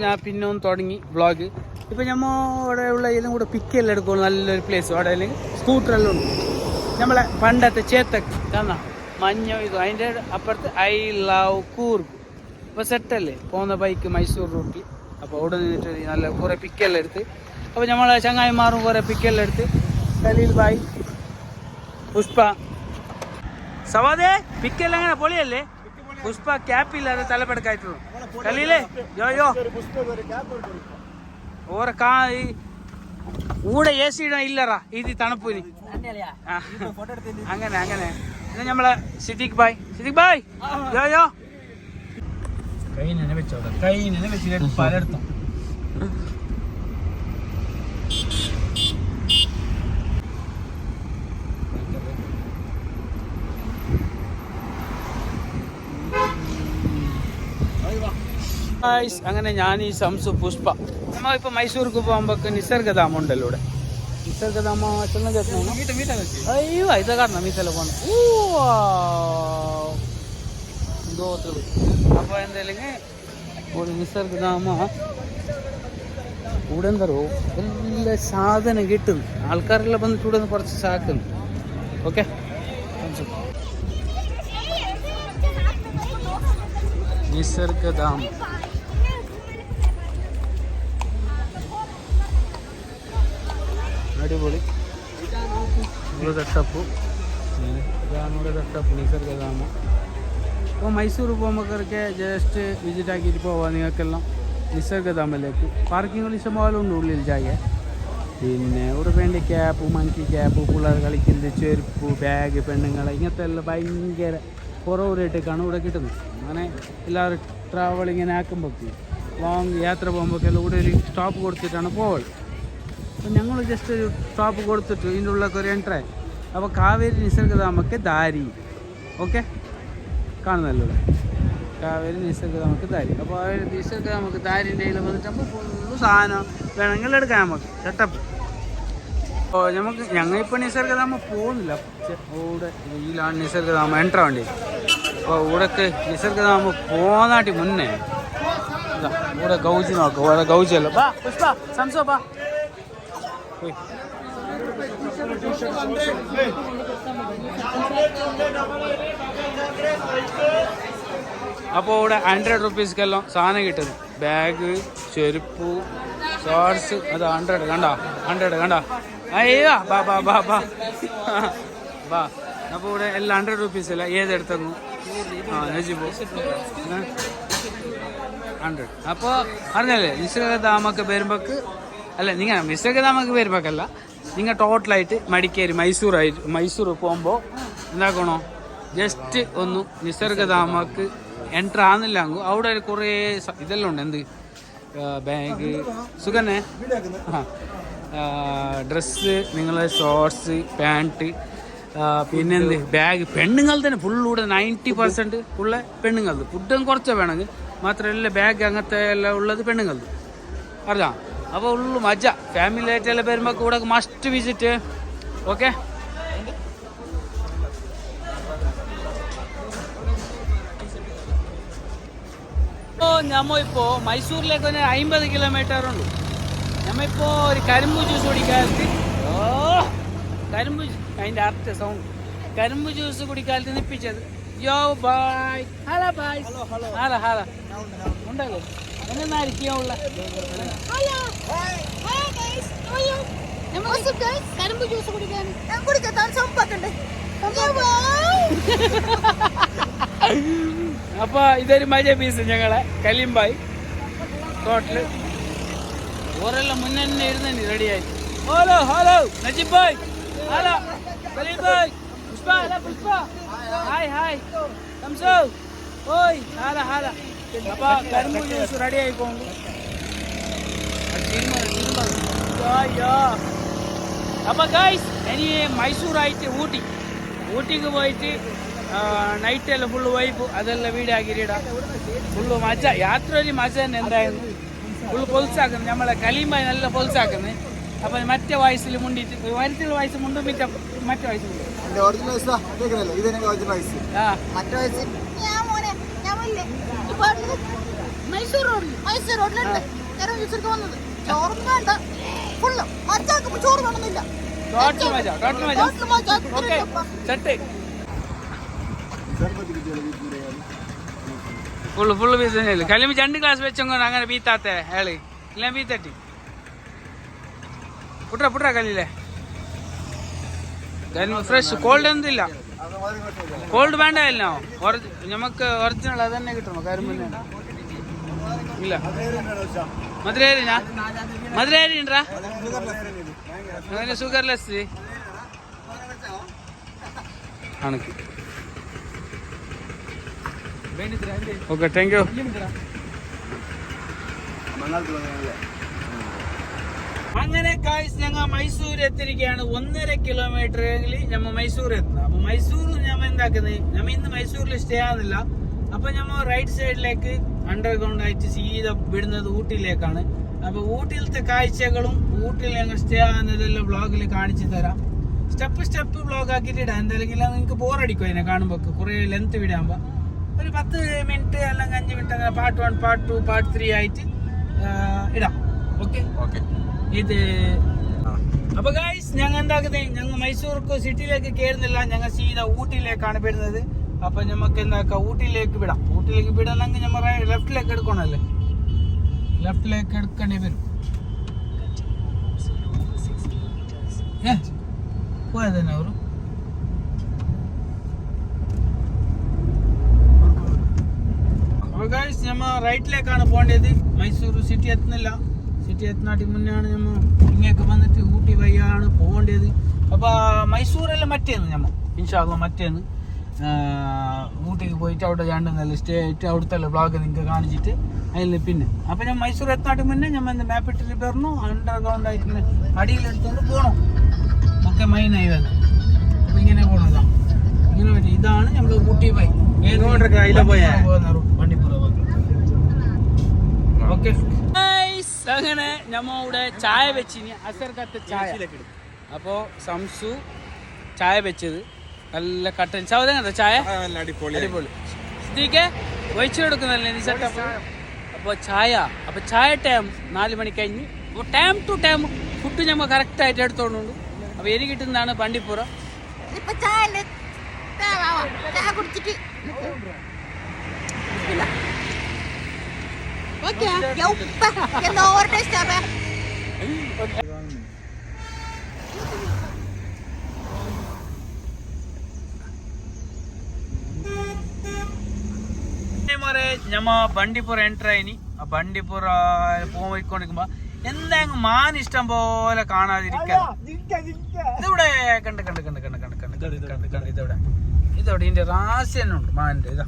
ഞാൻ പിന്നെ ഒന്ന് തുടങ്ങി വ്ളോഗ്. ഇപ്പം നമ്മുടെ ഉള്ള ഇതും കൂടെ പിക്കെല്ലാം എടുക്കുള്ളൂ. നല്ലൊരു പ്ലേസ് അവിടെ അല്ലെങ്കിൽ സ്കൂട്ടറെല്ലാം ഉണ്ട്. നമ്മളെ പണ്ടത്തെ ചേത്തക്ക് കാണാം മഞ്ഞ ഇത് അതിൻ്റെ അപ്പുറത്ത് ഐ ലവ് കൂർഗ്. അപ്പോൾ സെറ്റല്ലേ പോകുന്ന ബൈക്ക് മൈസൂർ റൂട്ടിൽ. അപ്പോൾ അവിടെ നിന്നിട്ട് നല്ല കുറേ പിക്കെല്ലാം എടുത്ത് അപ്പോൾ നമ്മളെ ചങ്ങായിമാറും കുറേ പിക്കെല്ലാം എടുത്ത് ഖലീൽ ഭായ് പുഷ്പ സവാദേ പിക്കെല്ലാം അങ്ങനെ പൊളിയല്ലേ. പുഷ്പ ക്യാപ്പില്ലാതെ തലപ്പെടുക്കായിട്ടുള്ളൂ. ഖലീലേ യോ ഓരോ ഊടെ എ സി ഇടാൻ ഇല്ലറാ ഇത് തണുപ്പിന്. അങ്ങനെ അങ്ങനെ ഇത് നമ്മളെ സിദ്ദീഖ് ഭായ് യോ കൈനെ വെച്ചോട്ടെ കൈനെ വെച്ച് പലയിടത്തും അങ്ങനെ ഞാൻ ഈ സംസു പുഷ്പ നമ്മളിപ്പോൾ മൈസൂർക്ക് പോകുമ്പോൾ നിസർഗധാമം ഉണ്ടല്ലോ. ഇവിടെ നിസർഗധാമ അയ്യോ ഇത് കാണണം മീത്തല പോകണം. അപ്പോൾ എന്തായാലും നിസർഗധാമ ഇവിടെ എന്തോ എല്ലാ സാധനം കിട്ടുന്നു. ആൾക്കാരെല്ലാം വന്നിട്ട് ഇവിടെ നിന്ന് കുറച്ച് സാക്കുന്നു. ഓക്കെ നിസർഗധാമ അടിപൊളി. ഇവിടെ തട്ടപ്പു ഇവിടെ തട്ടപ്പു നിസർഗധാമ. അപ്പോൾ മൈസൂർ പോകുമ്പോഴൊക്കെ ജസ്റ്റ് വിസിറ്റ് ആക്കിയിട്ട് പോവാം നിങ്ങൾക്കെല്ലാം നിസർഗധാമയിലേക്ക്. പാർക്കിംഗ് ഇഷ്ടംപോലെ ഉണ്ട് ഉള്ളിൽ ജാഗ. പിന്നെ ഇവിടെ വേണ്ട ക്യാപ്പ് മങ്കി ക്യാപ്പ് പിള്ളേർ കളിക്കുന്നത് ചെരുപ്പ് ബാഗ് പെണ്ണുങ്ങളെ ഇങ്ങനത്തെ എല്ലാം ഭയങ്കര കുറവ് റേറ്റൊക്കെയാണ് ഇവിടെ കിട്ടുന്നത്. അങ്ങനെ എല്ലാവരും ട്രാവൽ ഇങ്ങനെ ആക്കുമ്പോൾ ലോങ് യാത്ര പോകുമ്പോഴൊക്കെല്ലാം ഇവിടെ ഒരു സ്റ്റോപ്പ് കൊടുത്തിട്ടാണ് പോവുക. അപ്പോൾ ഞങ്ങൾ ജസ്റ്റ് ഒരു സ്റ്റോപ്പ് കൊടുത്തിട്ട് ഇതിൻ്റെ ഉള്ളിലൊക്കെ ഒരു എൻട്രായി. അപ്പോൾ കാവേരി നിസർഗധാമക്ക് ദാരി ഓക്കെ കാണുന്നല്ലോ ഇവിടെ കാവേരി നിസർഗധാമക്ക് ദാരി. അപ്പോൾ ആ നിസർഗധാമക്ക് ദാരിൻ്റെ കയ്യിൽ വന്നിട്ടാകുമ്പോൾ ഫുള്ള് സാധനം വേണമെങ്കിൽ എടുക്കാം നമുക്ക് സെറ്റപ്പ്. അപ്പോൾ ഞങ്ങളിപ്പോൾ നിസർഗധാമ പോകുന്നില്ല. ഇവിടെ ഇതിലാണ് നിസർഗധാമ എൻട്രാ വേണ്ടി. അപ്പോൾ ഇവിടേക്ക് നിസർഗധാമ പോന്നാട്ടി മുന്നേ ഇതാ ഇവിടെ ഗൗജി നോക്കാം. ഇവിടെ ഗൗജിയല്ലോ ബാ പുഷ്പ സംസോ ബാ. അപ്പോൾ ഇവിടെ 100 റുപ്പീസ്ക്കെല്ലാം സാധനം കിട്ടുന്നു. ബാഗ് ചെരുപ്പ് ഷോർട്സ് അത് 100 കണ്ട അയ്യോ ബാ ബാ ബാ ബാ ബാ. അപ്പോൾ ഇവിടെ എല്ലാം 100 റുപ്പീസല്ല ഏതെടുത്തു നജിബോ 100. അപ്പോൾ അറിഞ്ഞല്ലേ നിസർഗധാമൊക്കെ വരുമ്പോൾക്ക് അല്ല നിങ്ങൾ നിസർഗധാമൊക്കെ വരുമ്പോഴല്ല നിങ്ങൾ ടോട്ടലായിട്ട് മടിക്കേരി മൈസൂർ പോകുമ്പോൾ എന്താക്കണോ ജസ്റ്റ് ഒന്ന് നിസർഗധാമക്ക് എൻട്ര ആകുന്നില്ലെങ്കിൽ അവിടെ കുറേ ഇതെല്ലാം ഉണ്ട്. എന്ത് ബാഗ് സുഖന്നെ ഡ്രസ്സ് നിങ്ങളെ ഷോർട്സ് പാൻറ്റ് പിന്നെന്ത് ബാഗ് പെണ്ണുങ്ങൾ തന്നെ ഫുള്ളൂടെ 90% ഉള്ള പെണ്ണുങ്ങൾ. ഫുഡും കുറച്ച് വേണമെങ്കിൽ മാത്രമല്ല ബാഗ് അങ്ങനത്തെ എല്ലാം ഉള്ളത് പെണ്ണുങ്ങൾ അറിയാം. അപ്പോൾ ഉള്ളു മജ ഫാമിലി ആയിട്ടെല്ലാം വരുമ്പോൾ കൂടെ മസ്റ്റ് വിസിറ്റ്. ഓക്കെ നമ്മളിപ്പോൾ മൈസൂരിലേക്ക് തന്നെ 50 കിലോമീറ്റർ ഉണ്ട്. നമ്മളിപ്പോൾ ഒരു കരിമ്പ് ജ്യൂസ് കുടിക്കാലത്ത് കരിമ്പ് അതിൻ്റെ അർത്ഥ സൗണ്ട് കരിമ്പ് ജ്യൂസ് കുടിക്കാലത്ത് നിപ്പിച്ചത്. യോ ബായ് ഹലോ ബായ് ഹലോ ഉണ്ടല്ലോ എന്നായിരിക്കും ഉള്ള അപ്പൊ ഇതൊരു മജ പീസ് ഞങ്ങളെ കലീംബായ് ടോട്ടല് ഓരെല്ലാം മുന്നേ ഇരുന്നെ റെഡിയായി. Hello Najeeb bhai hello Kaleem bhai Pushpa Pushpa hi സംസോ ഓയ് ഹലോ. അപ്പൊ കരിമ്പ് ജ്യൂസ് റെഡി ആയി പോകുന്നു. അപ്പൊ ഗൈസ് ഇനി മൈസൂറായിട്ട് ഊട്ടിക്ക് പോയിട്ട് നൈറ്റെല്ലാം ഫുള്ള് വൈബ് അതെല്ലാം വീഡിയോ ആക്കിയിടാം. ഫുള്ള് മജ യാത്ര ഒരു മജ തന്നെ. എന്തായിരുന്നു ഫുള്ള് പൊളിച്ചാക്കുന്നത് നമ്മളെ കലീംബായി നല്ല പൊളിച്ചാക്കുന്നത്. അപ്പൊ മറ്റേ വയസ്സിൽ മുണ്ടിട്ട് വയസ്സിൽ വയസ്സ് മുണ്ടും മറ്റേ വയസ്സ് മൈസൂർ റോഡിലുണ്ട് നേരെ മൈസൂർക്ക് വന്നത്. ചോറൊന്നും വേണ്ട, ഫുള്ള് മജാക്ക്. ചോറ് വേണമെന്നില്ല, ഫുള്ള് ബീസ് കല്ലുമ്പി 2 ഗ്ലാസ് വെച്ചോങ്ങ അങ്ങനെ ബീത്താത്തെ അയാള് ഇല്ല ബീത്തട്ടി പുട്ര കല്ലില്ലേ ഫ്രഷ് കോൾഡ് എന്തില്ല, കോൾഡ് വേണ്ട അല്ലോ നമുക്ക് ഒറിജിനൽ അത് തന്നെ കിട്ടണോ കരിമ്പ് ഇല്ല. മധുരേരി ഉണ്ടാ ഷുഗർലെസ് ആണക്ക്. Okay, thank you. അങ്ങനെ ഗായ്സ് ഞങ്ങൾ മൈസൂർ എത്തിരിക്കുകയാണ്. 1.5 കിലോമീറ്റർ ഞമ്മ മൈസൂർ എത്തുന്നത്. അപ്പൊ മൈസൂർ ഞമ്മ എന്താക്കുന്നത്, ഞമ്മ ഇന്ന് മൈസൂരിൽ സ്റ്റേ ആകുന്നില്ല. അപ്പൊ ഞമ്മ റൈറ്റ് സൈഡിലേക്ക് അണ്ടർഗ്രൗണ്ട് ആയിട്ട് സീത വിടുന്നത് ഊട്ടിയിലേക്കാണ്. അപ്പൊ ഊട്ടിയിലത്തെ കാഴ്ചകളും ഊട്ടിയിൽ ഞങ്ങൾ സ്റ്റേ ആകുന്നതെല്ലാം വ്ളോഗിൽ കാണിച്ചു തരാം. സ്റ്റെപ്പ് വ്ളോഗ് ആക്കിയിട്ട് ഇടാം. എന്തായാലും നിങ്ങൾക്ക് ബോറടിക്കും അതിനെ കാണുമ്പോൾ. കുറെ ലെങ്ത് വിടാകുമ്പോ ഒരു 10 മിനിറ്റ് അല്ലെങ്കിൽ 5 മിനിറ്റ് അങ്ങനെ പാർട്ട് 1, പാർട്ട് 2, പാർട്ട് 3 ആയിട്ട് ഇടാം. ഓക്കെ ഇത് അപ്പൊ ഗൈസ് ഞങ്ങൾ എന്താക്കുന്നത്, ഞങ്ങൾ മൈസൂർക്ക് സിറ്റിയിലേക്ക് കയറുന്നില്ല, ഞങ്ങൾ സീത ഊട്ടിയിലേക്കാണ് വരുന്നത്. അപ്പൊ നമുക്ക് എന്താക്കാം, ഊട്ടിയിലേക്ക് വിടാം. ഊട്ടിയിലേക്ക് വിടണമെങ്കിൽ നമ്മൾ ലെഫ്റ്റിലേക്ക് എടുക്കണല്ലേ, ലെഫ്റ്റിലേക്ക് എടുക്കേണ്ടി വരും. പോയത് തന്നെ അവരും അപ്പൊ ഗൈസ് ഞമ്മ റൈറ്റിലേക്കാണ് പോകേണ്ടത്. മൈസൂർ സിറ്റി എത്തുന്നില്ല. സിറ്റി എത്തുന്നാട്ടി മുന്നെയാണ് ഞമ്മ ഇങ്ങേക്ക് വന്നിട്ട് ഊട്ടി വഴിയാണ് പോകേണ്ടത്. അപ്പൊ മൈസൂരെല്ലാം മറ്റേന്ന് ഞമ്മ ഇൻഷാല്ല മറ്റേന്ന് ഊട്ടിക്ക് പോയിട്ട് അവിടെ രണ്ടെന്നല്ല സ്റ്റേ ആയിട്ട് അവിടുത്തെ ബ്ലോഗ് നിങ്ങൾക്ക് കാണിച്ചിട്ട് അതിൽ പിന്നെ അപ്പൊ ഞാൻ മൈസൂർ എത്താട്ടി മുന്നേ ഞമ്മ എന്താ മാപ്പ് ഇട്ടിട്ട് വരണോ അണ്ടർഗ്രൗണ്ട് ആയിട്ട് അടിയിലെടുത്തോണ്ട് പോകണം. ഒക്കെ മെയിൻ ഹൈവേ അപ്പൊ ഇങ്ങനെ പോകണതാ. ഇങ്ങനെ പറ്റി ഇതാണ് നമ്മൾ ഊട്ടി പോയി വണ്ടിപ്പുറ. ഓക്കെ അങ്ങനെ നമ്മ ഇവിടെ ചായ വെച്ചിനി അസർക്കത്തെ ചായ. അപ്പോ സംസു ചായ വെച്ചത് നല്ല കട്ടൻ ചായ. ചായ അടിപൊളി. സ്ഥിതിക്ക് വഹിച്ചു കൊടുക്കുന്നല്ലേ നീ സെറ്റപ്പ്. അപ്പോൾ ചായ ടൈം 4 മണി കഴിഞ്ഞ് ടൈം ടു ടൈം ഫുഡ് ഞമ്മ കറക്റ്റ് ആയിട്ട് എടുത്തോണ്ടുണ്ട്. അപ്പോൾ എനിക്ക് കിട്ടുന്നതാണ് വണ്ടിപ്പുറ. ഞമ്മ ബണ്ടിപ്പുറ എൻ്റർ ആയിനി. ആ ബണ്ടിപ്പുറ പോയിക്കൊണ്ടിരിക്കുമ്പോ എന്തെങ്കിലും മാൻ ഇഷ്ടം പോലെ കാണാതിരിക്കാൻ ഇതിവിടെ ഇതവിടെ ഇതിന്റെ റാസ്യം തന്നെ ഉണ്ട് മാനിന്റെ. ഇതാ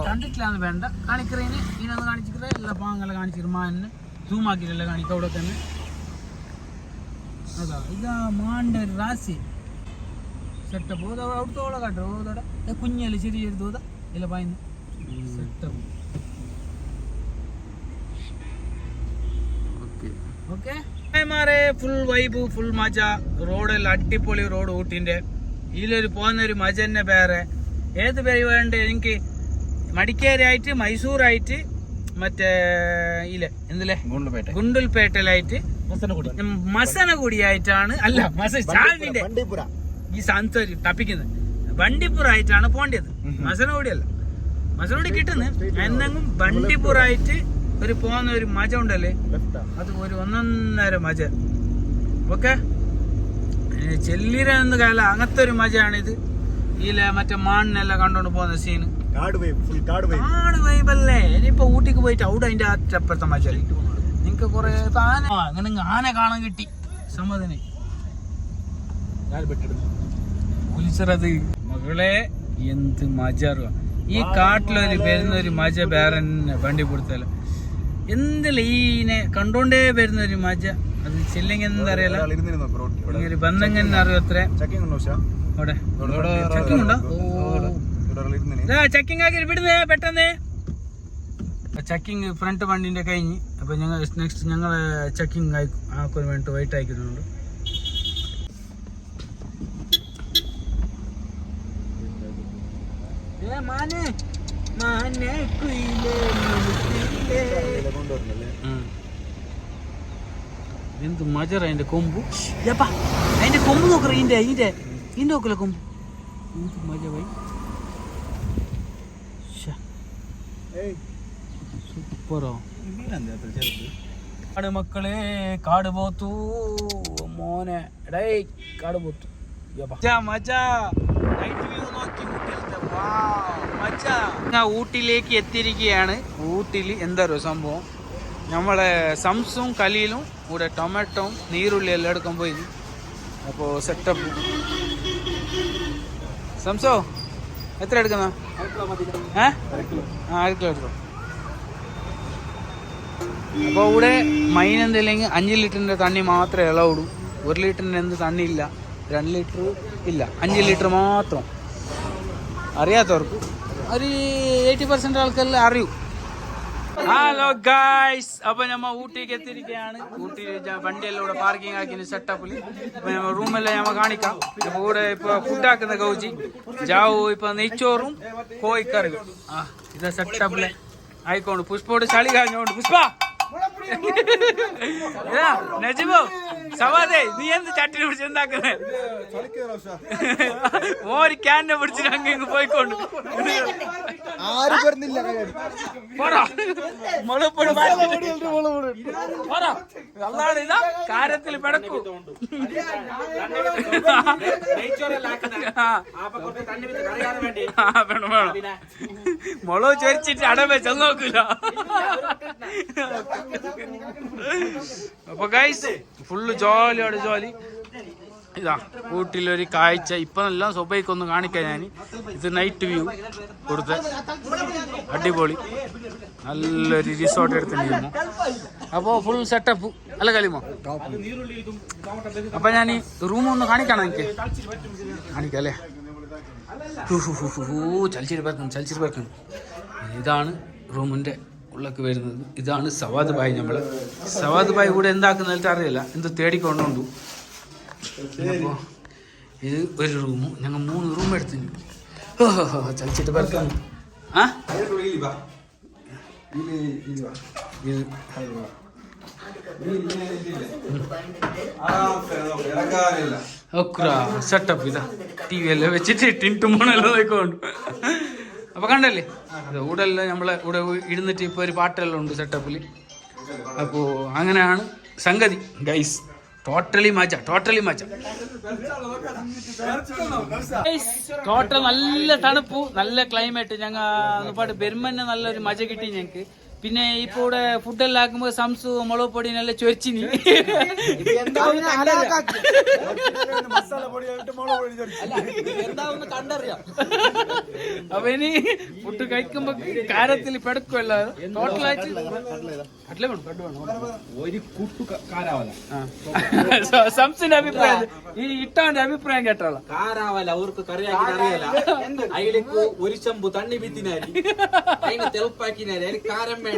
കണ്ടിട്ടില്ലാന്ന് വേണ്ട, കാണിക്കറേന് ഇതിനൊന്ന് കാണിച്ചിട്ട് എല്ലാ പാങ്ങെല്ലാം കാണിച്ചിട്ട് മാനിന് സൂം ആക്കിയിട്ടല്ല കാണിക്കുക അവിടെ തന്നെ. അതാ ഇതാ മാനിന്റെ ഒരു റാസ്യം സെറ്റപ്പ്. അവിടുത്തോടെ കാട്ടോ ഓതോടെ കുഞ്ഞല്ലേ ചെറിയ തോതാ ഇല്ല പായുന്നു സെറ്റപ്പ്. ഓക്കെ മാറേ ഫുൾ വൈബ് ഫുൾ മജ. റോഡെല്ലാം അടിപൊളി റോഡ് ഊട്ടിന്റെ. ഇതിലൊരു പോകുന്നൊരു മജ തന്നെ വേറെ. ഏത് പേര് വേണ്ട എനിക്ക് മടിക്കേരി ആയിട്ട് മൈസൂറായിട്ട് മറ്റേ ഇല്ലേ എന്തില്ലേ ഗുണ്ടൽപേട്ടയിലായിട്ട് മസനഗുഡിയായിട്ടാണ് അല്ല ചാലിന്റെ ഈ സാന്തോരി തപ്പിക്കുന്നത് ബണ്ടിപ്പുറ ആയിട്ടാണ് പോണ്ടത്. മസനഗുഡി അല്ല, മസനഗുഡി കിട്ടുന്നത് എന്തെങ്കിലും ബണ്ടിപ്പുറായിട്ട് ഒരു പോകുന്ന ഒരു മജ ഉണ്ടല്ലേ, അത് ഒരു 1.5 മജ. ഓക്കെ ചെല്ലിര എന്ന് കാല അങ്ങനത്തെ ഒരു മജയാണിത്. ഇതിലെ മറ്റേ മാണിനെല്ലാം കണ്ടോണ്ട് പോകുന്ന സീന് കാട് വൈബല്ലേ. ഇനിയിപ്പോ ഊട്ടിക്ക് പോയിട്ട് അവിടെ അതിന്റെ അറ്റപ്പുറത്തെ മജ നിങ്ങക്ക് കൊറേ അങ്ങനെ ആന കാണാൻ കിട്ടി സമ്മതിന് കുലിച്ചത് മകളെ എന്ത് മജ. ഈ കാട്ടിലൊരു വരുന്നൊരു മജ വേറെ വണ്ടി കൊടുത്തല്ല എന്തില്ല ഈനെ കണ്ടോണ്ടേ വരുന്നൊരു മജ. അത് ചെല്ലെങ്കിൽ എന്താ അറിയാലോ ഒരു ബന്ധം അറിയത്ര അവിടെ ചെക്കിംഗ് ഉണ്ടോ? ചെക്കിംഗ് ആക്കി വിടുന്നേ പെട്ടെന്ന്. ചെക്കിംഗ് ഫ്രണ്ട് വണ്ടിന്റെ കഴിഞ്ഞ്. അപ്പൊ ഞങ്ങൾ നെക്സ്റ്റ് ഞങ്ങളെ ചെക്കിംഗ് ആക്കാൻ വേണ്ടി വെയിറ്റ് ആക്കുന്നുണ്ട്. മാനെ മാനെ കുയിലേ എന്ത് മജറ അതിന്റെ കൊമ്പ് യപ്പാ അതിന്റെ കൊമ്പ് നോക്കറ ഇതിന്റെ നോക്കല കൊമ്പ് എന്ത് മജ പോയി സൂപ്പറോ കാട് മക്കളെ കാട് പോത്തു മോനെ എടേ കാട് പോത്തു ഊട്ടിയിലേക്ക് എത്തിയിരിക്കുകയാണ്. ഊട്ടിയിൽ എന്താ സംഭവം, നമ്മളെ സംസും കലീലും കൂടെ ടൊമാറ്റോയും നീരുള്ളി എല്ലാം എടുക്കാൻ പോയി. അപ്പോൾ സെറ്റപ്പ്. സംസോ എത്ര എടുക്കുന്ന? 1 കിലോ എടുത്തോ. അപ്പോൾ ഇവിടെ മൈൻ എന്തില്ലെങ്കിൽ 5 ലിറ്ററിൻ്റെ തണ്ണി മാത്രമേ ഇളവിടൂ. 1 ലിറ്ററിൻ്റെ എന്ത് തണ്ണി ഇല്ല, 2 ലിറ്റർ ഇല്ല, 5 ലിറ്റർ മാത്രം. അറിയാത്തവർക്ക് ഒരു 80% ആൾക്കെല്ലാം അറിയൂ. ഹലോ ഗായ്സ്, അപ്പൊ നമ്മ ഊട്ടിക്ക് എത്തിയിരിക്കുകയാണ്. ഊട്ടി വണ്ടിയെല്ലാം ഇവിടെ പാർക്കിംഗ് ആക്കി സെറ്റപ്പിൽ. അപ്പൊ നമ്മ റൂമെല്ലാം ഞമ്മ കാണിക്കാം. അപ്പൊ ഇവിടെ ഇപ്പൊ ഫുഡ് ആക്കുന്ന കൗജി ജാവു ഇപ്പൊ നെയ്ച്ചോറും കോഴിക്കറിയും ഇത് സെറ്റപ്പില് ആയിക്കോണ്ട്. പുഷ്പോട് ചളി കാഞ്ഞോണ്ട് പുഷ്പ നജിബോ സവാദേ നീ എന്ത് ചട്ടിനെ പിടിച്ച് എന്താക്കുന്നേ? ഓര് ക്യാനെ പിടിച്ചിട്ട് അങ്ങ് പോയിക്കൊണ്ട് അതാണ് ഇതാ കാര്യത്തിൽ പെടക്കൂ. വേണം മുളക് ചൊരിച്ചിട്ട് അടവേ ചെന്ന് നോക്കൂല. അപ്പൊ ഗൈസ് ഫുള്ള് ജോലിയോടെ ജോലി. ഇതാ ഊട്ടിയിലൊരു കാഴ്ച. ഇപ്പൊ എല്ലാം സ്വബൈക്കൊന്ന് കാണിക്കാൻ ഞാൻ. ഇത് നൈറ്റ് വ്യൂ കൊടുത്ത് അടിപൊളി നല്ലൊരു റിസോർട്ട് എടുത്തിട്ടുണ്ടായിരുന്നു. അപ്പോൾ ഫുൾ സെറ്റപ്പ് അല്ല കലിമോ. അപ്പൊ ഞാൻ ഈ റൂം ഒന്ന് കാണിക്കണം എനിക്ക്. കാണിക്കാം അല്ലേ? ചലിച്ചിട്ട് പറക്കണം. ഇതാണ് റൂമിന്റെ ഉള്ളൊക്കെ വരുന്നത്. ഇതാണ് സവാദ് ബായ്. നമ്മള് സവാദ് ബായ് കൂടെ എന്താക്കുന്നതിട്ട് അറിയില്ല, എന്ത് തേടിക്കൊണ്ടുണ്ടു. അപ്പോൾ ഇത് ഒരു റൂമ്, ഞങ്ങൾ 3 റൂം എടുത്തിട്ടുണ്ട്. ചലിച്ചിട്ട് പറക്കുന്നു. സെറ്റപ്പ് ഇതാ TV എല്ലാം വെച്ചിട്ട് ടിൻറ്റുമോണെല്ലാം നോക്കിക്കൊണ്ട്. അപ്പൊ കണ്ടല്ലേ ഇവിടെ എല്ലാം നമ്മളെ ഇവിടെ ഇരുന്നിട്ട് ഇപ്പൊ ഒരു പാട്ടെല്ലാം ഉണ്ട് സെറ്റപ്പിൽ. അപ്പോ അങ്ങനെയാണ് സംഗതി ഗൈസ്. ടോട്ടലി മാച്ച. ടോട്ടൽ നല്ല തണുപ്പു, നല്ല ക്ലൈമറ്റ്. ഞങ്ങൾ ബെർമന്നെ നല്ലൊരു മജ കിട്ടി ഞങ്ങക്ക്. പിന്നെ ഇപ്പൊ ഇവിടെ ഫുഡെല്ലാം ആക്കുമ്പോ സംസു മുളക് പൊടി നല്ല ചൊരിച്ചിനി. അപ്പൊ ഇനി ഫുഡ് കഴിക്കുമ്പോ കാര്യത്തിൽ പെടക്കുമല്ലോ. ടോട്ടലായിട്ട് സംസിന്റെ അഭിപ്രായം, ഈ ഇട്ടാന്റെ അഭിപ്രായം കേട്ടോളാം. കാരാവല അവർക്ക് കറിയാക്കി അറിയാല. അതിലേക്ക് 1 ചെമ്പ് തണ്ണി വിത്തിനാരി അതിനെ തെളുപ്പാക്കിനാരി അതിന് കാരം വേണ്ടി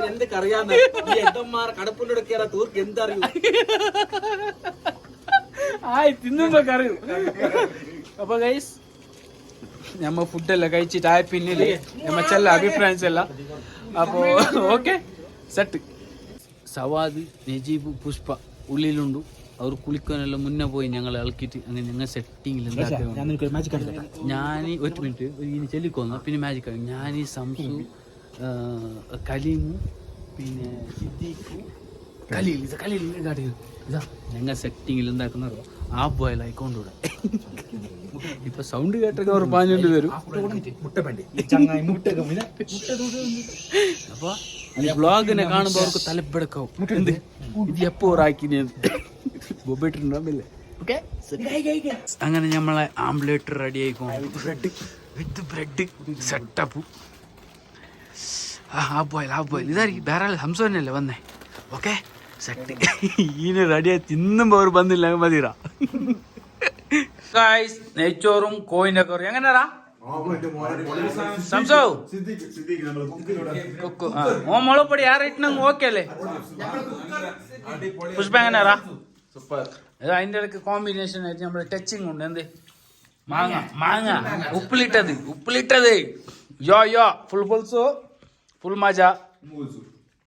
എന്ത് കറിയാന്ന് ഈ എന്തന്മാർ കടപ്പുണ്ടെടുക്കാ തൂർക്ക് എന്തറിയൂ. തിന്നുമ്പോ കറിയൂ. അപ്പൊ ഗൈസ് നമ്മ ഫുഡെല്ലാം കഴിച്ചിട്ട് ആയ പിന്നില് നമ്മ ചെല്ല അഭിപ്രായം ചെല്ല. അപ്പോ ഓക്കെ സെറ്റ്. സവാദ് നജീബ് പുഷ്പ ഉള്ളിലുണ്ട്. അവർ കുളിക്കാനെല്ലാം മുന്നേ പോയി ഞങ്ങൾ ഇളക്കിയിട്ട് അങ്ങനെ ഞങ്ങൾ സെറ്റിങ്ങിൽ ഞാൻ 1 മിനിറ്റ് ഇനി ചെല്ലിക്കൊന്നു. പിന്നെ മാജിക് ഞാൻ ഈ സംസു കലീമു പിന്നെ സിദ്ദീഖു കലീൽ ഇതാ ഞങ്ങൾ സെറ്റിങ്ങിൽ എന്താക്കുന്നത് ആ ബോയിൽ ആയിക്കൊണ്ടൂടെ. ഇപ്പൊ സൗണ്ട് കേട്ടൊക്കെ അവർ പാഞ്ഞോണ്ട് വരും. അപ്പൊ ഈ ബ്ലോഗിനെ കാണുമ്പോ അവർക്ക് തലപ്പെടുക്കാവും. ഇത് എപ്പോ ആക്കിനെ ബൊബിട്ടുണ്ടാവില്ലേ. അങ്ങനെ നമ്മളെ ആംപ്ലേറ്റ് റെഡി ആയിക്കോ. Bread setup. ആ ബോയിൽ ഇതായിരിക്കും. വേറെ ഹംസ തന്നെയല്ലേ വന്നേ. Okay set. ഈനെ റെഡിയായി തിന്നുമ്പോ അവർ വന്നില്ല മതിരാ. നെയ്ച്ചോറും കോയിന്റെ കറി എങ്ങനെയാ സംസോ ഓ മുളപ്പൊടി ആറിട്ടങ്ങ് ഓക്കെ അല്ലേ? പുഷ്പ എങ്ങനെയാ? അതിന്റെ ഇടയ്ക്ക് കോമ്പിനേഷൻ ആയിട്ട് നമ്മുടെ ടച്ചിങ് ഉണ്ട്. എന്ത് മാങ്ങ ഉപ്പിലിട്ടത് യോ ഫുൾ ഫുൾസോ ഫുൾ മജ.